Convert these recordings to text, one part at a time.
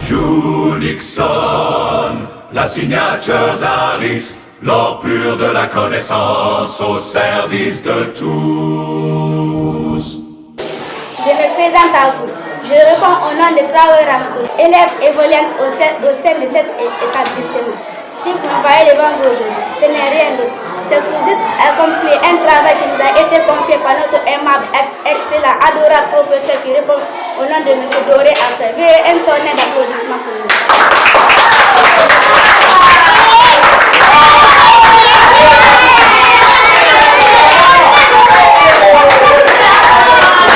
Hugh Nixon, la signature d'Alice, l'or pur de la connaissance au service de tous. Je me présente à vous. Je réponds au nom de Traoré Ramatoul, élève évoluant au sein de cet établissement. Si vous me voyez devant vous aujourd'hui, ce n'est rien d'autre. C'est pour juste accomplir un travail qui nous a été confié par notre aimable, excellent, adorable professeur qui répond au nom de M. Doré Après. Veuillez un tonnerre d'applaudissements pour nous.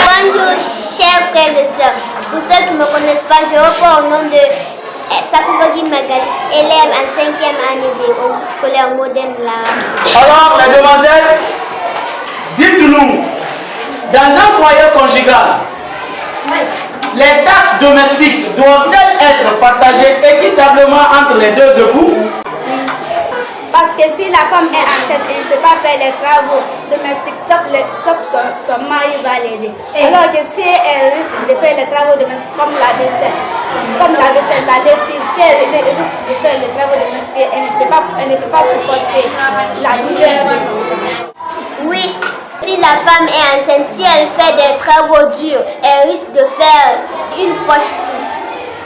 Bonjour, chers frères et sœurs. Pour ceux qui ne me connaissent pas, je reprends au nom de Sakoubagui Magali, élève en 5e année B au groupe scolaire moderne de la Racine. Alors, mesdemoiselles, dites-nous, dans un foyer conjugal, les tâches domestiques doivent-elles être partagées équitablement entre les deux époux? Parce que si la femme est enceinte, elle ne peut pas faire les travaux domestiques sauf son mari va l'aider. Alors que si elle risque de faire les travaux domestiques comme la vaisselle, la lessive, si elle risque de faire les travaux domestiques, elle ne peut pas supporter la douleur de son corps. Oui, si la femme est enceinte, si elle fait des travaux durs, elle risque de faire une fausse couche.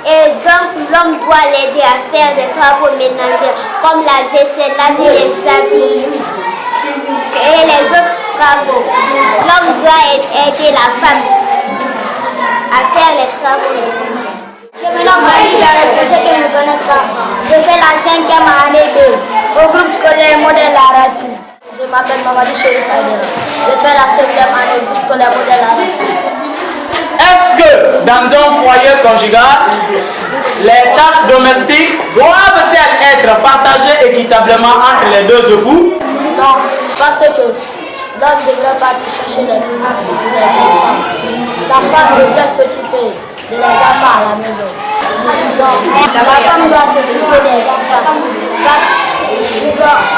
Et donc l'homme doit l'aider à faire des travaux ménagers comme la vaisselle, laver les habits et les autres travaux. L'homme doit aider la femme à faire les travaux ménagers. Je me nomme Marie-Claire, pour ceux qui ne me connaissent pas. Je fais la 5e année B au groupe scolaire modèle La Racine. Je m'appelle Mamadou Chérif Aïdara. Je fais la 7e année au groupe scolaire modèle La Racine. Est-ce que dans un foyer conjugal, les tâches domestiques doivent-elles être partagées équitablement entre les deux époux? Non, parce que l'homme devrait partir chercher les nourritures pour les enfants. La femme devrait s'occuper de les enfants à la maison. Donc, la femme doit s'occuper des enfants.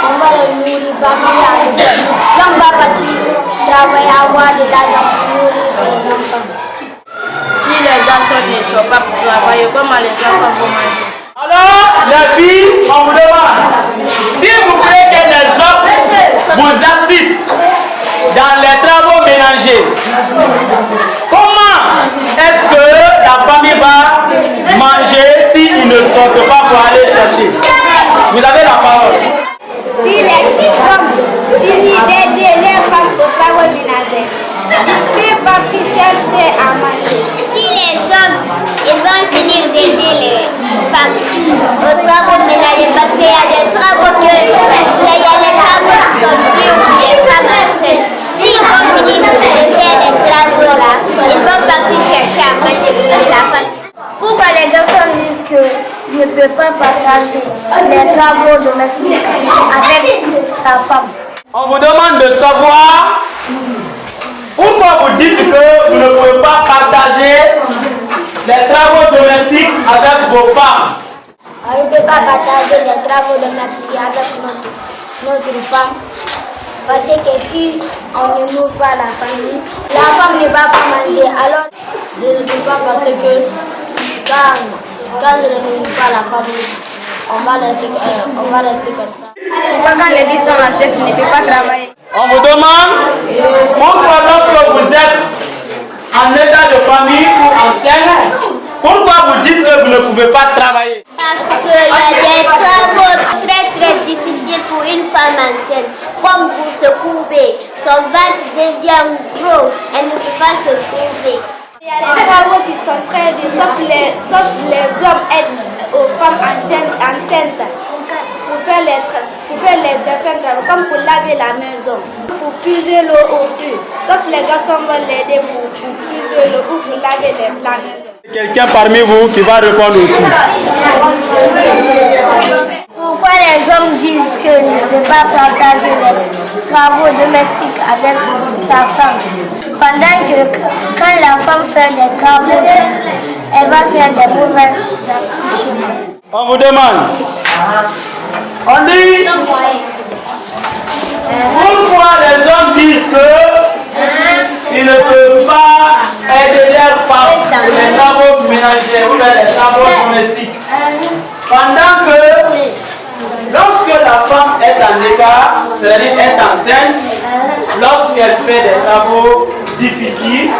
On va les nourrir, partir à l'école. L'homme va partir travailler, avoir de l'argent pour nourrir ses enfants. Si les garçons ne sont pas pour travailler, comment les enfants vont manger? Alors, les filles, on vous demande, si vous voulez que les hommes vous assistent dans les travaux ménagers, comment est-ce que la famille va manger s'ils ne sortent pas pour aller chercher? Vous avez la parole. Si les hommes finissent d'aider les femmes aux travaux ménagers, ils peuvent partir chercher à manger. Si les hommes, ils vont finir d'aider les femmes aux travaux ménagers parce qu'il y a des travaux qui sont durs pour les femmes enceintes. S'ils vont finir de faire les travaux là, ils vont partir chercher à manger pour la femme. Pourquoi les garçons disent qu'il ne peut pas partager les travaux domestiques avec sa femme? On vous demande de savoir pourquoi vous dites que vous ne pouvez pas partager les travaux domestiques avec vos femmes. On ne peut pas partager les travaux domestiques avec notre femme. Parce que si on ne nourrit pas la famille, la femme ne va pas manger. Alors, je ne peux pas parce que quand je ne nourris pas la famille, on va rester comme ça. Pourquoi quand les filles sont enceintes, ils ne peuvent pas travailler? On vous demande pourquoi lorsque vous êtes en état de famille ou enceinte, pourquoi vous dites que vous ne pouvez pas travailler? Parce qu'il y a des travaux très difficiles pour une femme enceinte, comme pour se courber. Son ventre devient gros, elle ne peut pas se courber. Il y a des travaux qui sont très durs, sauf les hommes aident aux femmes enceintes pour faire les certains travaux, comme pour laver la maison, pour puiser l'eau au puits. Sauf les garçons vont l'aider pour puiser l'eau ou pour laver la maison. Quelqu'un parmi vous qui va répondre aussi. Pourquoi les hommes disent qu'ils ne peuvent pas partager les travaux domestiques avec sa femme? Pendant que quand la femme fait des travaux, elle va faire des mauvais accouchements. On vous demande. On dit. Pourquoi les hommes disent qu'ils ne peuvent pas aider leurs femmes pour les travaux ménagers ou les travaux domestiques? en écart, c'est-à-dire être enceinte, lorsqu'elle fait des travaux difficiles,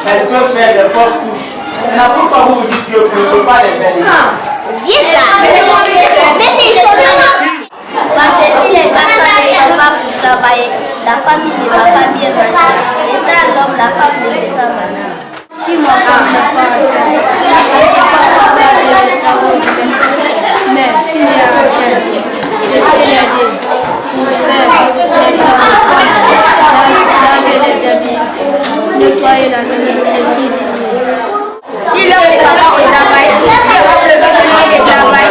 elle peut faire des fausses couches. Maintenant, pourquoi vous vous dites que vous ne pouvez pas les aider? Bien ça. Parce que si les garçons ne sont pas pour travailler, la famille ne va pas bien marcher. Et ça, l'homme, la femme ne le sent maintenant. Si mon femme n'est pas enceinte, je ne peux pas faire les travaux domestiques. Mais s'il est enceinte, je peux l'aider pour faire les travaux, laver les habits, nettoyer la maison et cuisiner. Si l'homme ne va pas au travail, si on va progresser le travail,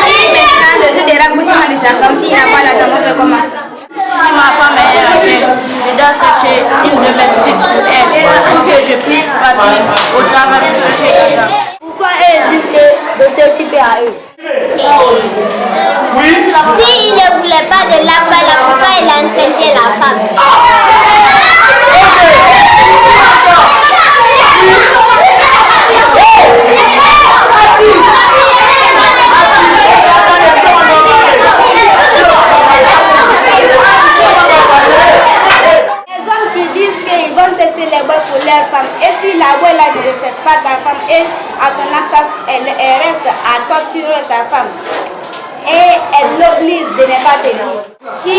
si maintenant le jeu des rapprochements de sa femme, s'il n'a pas l'argent, on fait comment? Si ma femme est âgée, je dois chercher une domestique pour elle, pour que je puisse partir au travail pour chercher l'argent. Pourquoi elles disent de s'occuper à eux? Oui. S'il ne voulait pas de l'argent, là, pourquoi il a enceinté la femme? Les hommes qui disent qu'ils vont cesser les bois pour leur femme. Et si la voix là ne respecte pas ta femme et à ton absence, elle reste à torturer ta femme. Et elle l'oblige de ne pas tenir. Si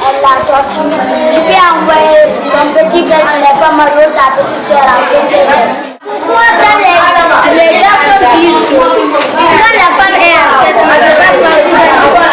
elle la torture, tu peux envoyer ton petit frère qui n'est pas marié ou ta petite soeur à côté d'elle. Pourquoi les garçons disent que quand la femme est enceinte, on ne peut pas prendre